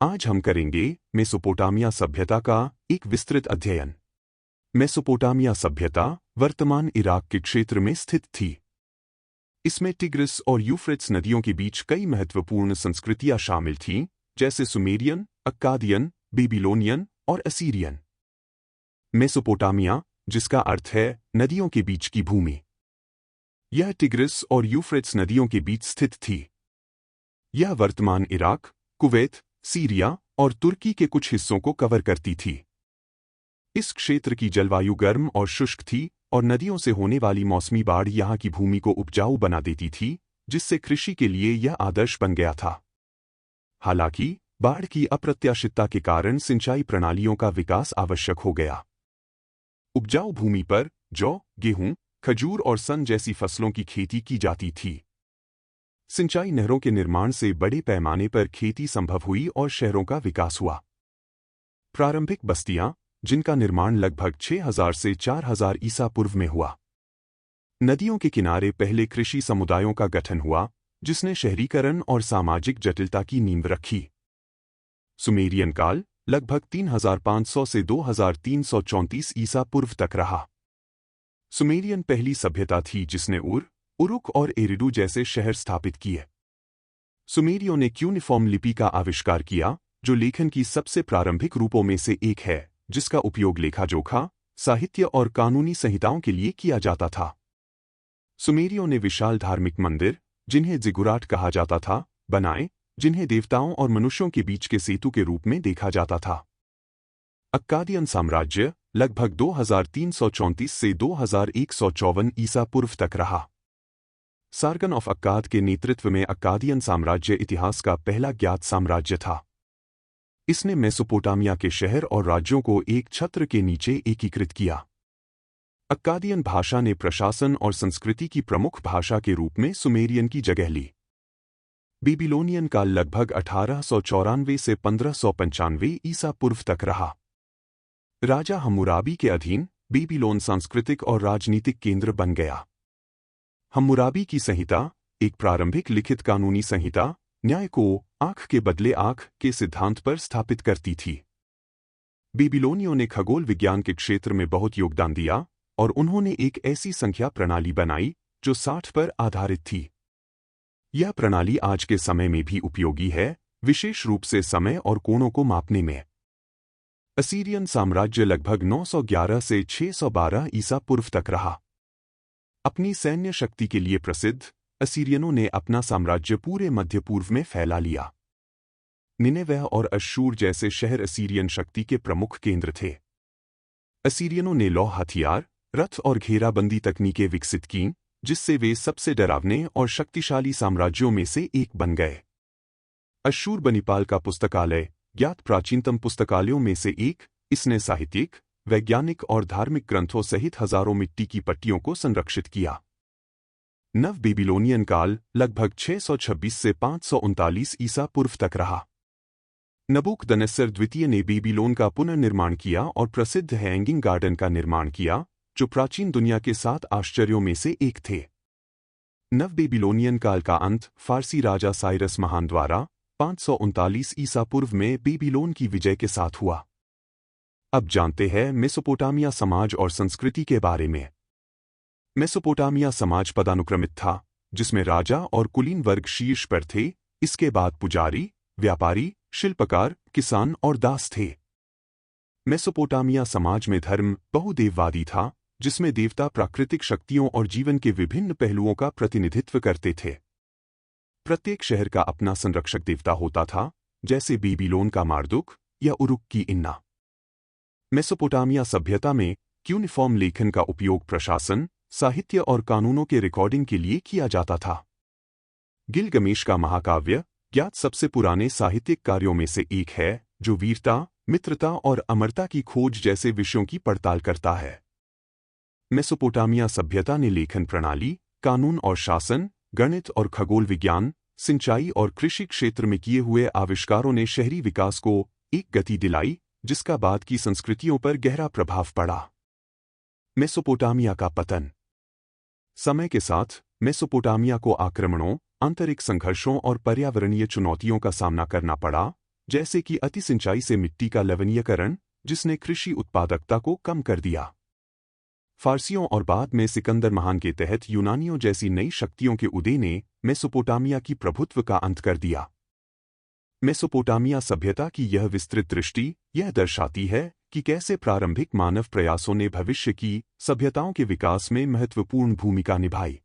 आज हम करेंगे मेसोपोटामिया सभ्यता का एक विस्तृत अध्ययन। मेसोपोटामिया सभ्यता वर्तमान इराक के क्षेत्र में स्थित थी। इसमें टिग्रिस और यूफ्रेट्स नदियों के बीच कई महत्वपूर्ण संस्कृतियां शामिल थीं, जैसे सुमेरियन, अक्कादियन, बेबीलोनियन और असीरियन। मेसोपोटामिया, जिसका अर्थ है नदियों के बीच की भूमि, यह टिग्रिस और यूफ्रेट्स नदियों के बीच स्थित थी। यह वर्तमान इराक, कुवैत, सीरिया और तुर्की के कुछ हिस्सों को कवर करती थी। इस क्षेत्र की जलवायु गर्म और शुष्क थी और नदियों से होने वाली मौसमी बाढ़ यहाँ की भूमि को उपजाऊ बना देती थी, जिससे कृषि के लिए यह आदर्श बन गया था। हालांकि बाढ़ की अप्रत्याशितता के कारण सिंचाई प्रणालियों का विकास आवश्यक हो गया। उपजाऊ भूमि पर जौ, गेहूं, खजूर और सन जैसी फसलों की खेती की जाती थी। सिंचाई नहरों के निर्माण से बड़े पैमाने पर खेती संभव हुई और शहरों का विकास हुआ। प्रारंभिक बस्तियां, जिनका निर्माण लगभग 6000 से 4000 ईसा पूर्व में हुआ। नदियों के किनारे पहले कृषि समुदायों का गठन हुआ, जिसने शहरीकरण और सामाजिक जटिलता की नींव रखी। सुमेरियन काल लगभग 3500 से 2334 ईसा पूर्व तक रहा। सुमेरियन पहली सभ्यता थी जिसने उरुक और एरिडू जैसे शहर स्थापित किए। सुमेरियों ने क्यूनिफॉर्म लिपि का आविष्कार किया, जो लेखन की सबसे प्रारंभिक रूपों में से एक है, जिसका उपयोग लेखा-जोखा, साहित्य और कानूनी संहिताओं के लिए किया जाता था। सुमेरियों ने विशाल धार्मिक मंदिर, जिन्हें जिगुराट कहा जाता था, बनाए, जिन्हें देवताओं और मनुष्यों के बीच के सेतु के रूप में देखा जाता था। अक्कादियन साम्राज्य लगभग 2334 से 2154 ईसा पूर्व तक रहा। सार्गन ऑफ अक्काद के नेतृत्व में अक्कादियन साम्राज्य इतिहास का पहला ज्ञात साम्राज्य था। इसने मेसोपोटामिया के शहर और राज्यों को एक छत्र के नीचे एकीकृत किया। अक्कादियन भाषा ने प्रशासन और संस्कृति की प्रमुख भाषा के रूप में सुमेरियन की जगह ली। बेबीलोनियन काल लगभग 1894 से 1595 ईसा पूर्व तक रहा। राजा हम्मुराबी के अधीन बेबीलोन सांस्कृतिक और राजनीतिक केंद्र बन गया। हम्मुराबी की संहिता, एक प्रारंभिक लिखित कानूनी संहिता, न्याय को आंख के बदले आंख के सिद्धांत पर स्थापित करती थी। बेबीलोनियों ने खगोल विज्ञान के क्षेत्र में बहुत योगदान दिया और उन्होंने एक ऐसी संख्या प्रणाली बनाई जो 60 पर आधारित थी। यह प्रणाली आज के समय में भी उपयोगी है, विशेष रूप से समय और कोणों को मापने में। असीरियन साम्राज्य लगभग 911 से 612 ईसा पूर्व तक रहा। अपनी सैन्य शक्ति के लिए प्रसिद्ध, असीरियनों ने अपना साम्राज्य पूरे मध्य पूर्व में फैला लिया। निनेवेह और अश्शूर जैसे शहर असीरियन शक्ति के प्रमुख केंद्र थे। असीरियनों ने लौह हथियार, रथ और घेराबंदी तकनीकें विकसित कीं, जिससे वे सबसे डरावने और शक्तिशाली साम्राज्यों में से एक बन गए। अश्शूरबनीपाल का पुस्तकालय ज्ञात प्राचीनतम पुस्तकालयों में से एक, इसने साहित्यिक, वैज्ञानिक और धार्मिक ग्रंथों सहित हजारों मिट्टी की पट्टियों को संरक्षित किया। नव बेबीलोनियन काल लगभग 626 से 539 ईसा पूर्व तक रहा। नबूकदनेस्सर द्वितीय ने बेबीलोन का पुनर्निर्माण किया और प्रसिद्ध हैंगिंग गार्डन का निर्माण किया, जो प्राचीन दुनिया के 7 आश्चर्यों में से एक थे। नव बेबीलोनियन काल का अंत फारसी राजा साइरस महान द्वारा 539 ईसा पूर्व में बेबीलोन की विजय के साथ हुआ। अब जानते हैं मेसोपोटामिया समाज और संस्कृति के बारे में। मेसोपोटामिया समाज पदानुक्रमित था, जिसमें राजा और कुलीन वर्ग शीर्ष पर थे। इसके बाद पुजारी, व्यापारी, शिल्पकार, किसान और दास थे। मेसोपोटामिया समाज में धर्म बहुदेववादी था, जिसमें देवता प्राकृतिक शक्तियों और जीवन के विभिन्न पहलुओं का प्रतिनिधित्व करते थे। प्रत्येक शहर का अपना संरक्षक देवता होता था, जैसे बेबीलोन का मार्दुक या उरुक की इन्ना। मेसोपोटामिया सभ्यता में क्यूनिफॉर्म लेखन का उपयोग प्रशासन, साहित्य और कानूनों के रिकॉर्डिंग के लिए किया जाता था। गिलगमेश का महाकाव्य ज्ञात सबसे पुराने साहित्यिक कार्यों में से एक है, जो वीरता, मित्रता और अमरता की खोज जैसे विषयों की पड़ताल करता है। मेसोपोटामिया सभ्यता ने लेखन प्रणाली, कानून और शासन, गणित और खगोल विज्ञान, सिंचाई और कृषि क्षेत्र में किए हुए आविष्कारों ने शहरी विकास को एक गति दिलाई, जिसका बाद की संस्कृतियों पर गहरा प्रभाव पड़ा। मेसोपोटामिया का पतन। समय के साथ मेसोपोटामिया को आक्रमणों, आंतरिक संघर्षों और पर्यावरणीय चुनौतियों का सामना करना पड़ा, जैसे कि अति सिंचाई से मिट्टी का लवणीकरण, जिसने कृषि उत्पादकता को कम कर दिया। फारसियों और बाद में सिकंदर महान के तहत यूनानियों जैसी नई शक्तियों के उदय ने मेसोपोटामिया की प्रभुत्व का अंत कर दिया। मेसोपोटामिया सभ्यता की यह विस्तृत दृष्टि यह दर्शाती है कि कैसे प्रारंभिक मानव प्रयासों ने भविष्य की सभ्यताओं के विकास में महत्वपूर्ण भूमिका निभाई।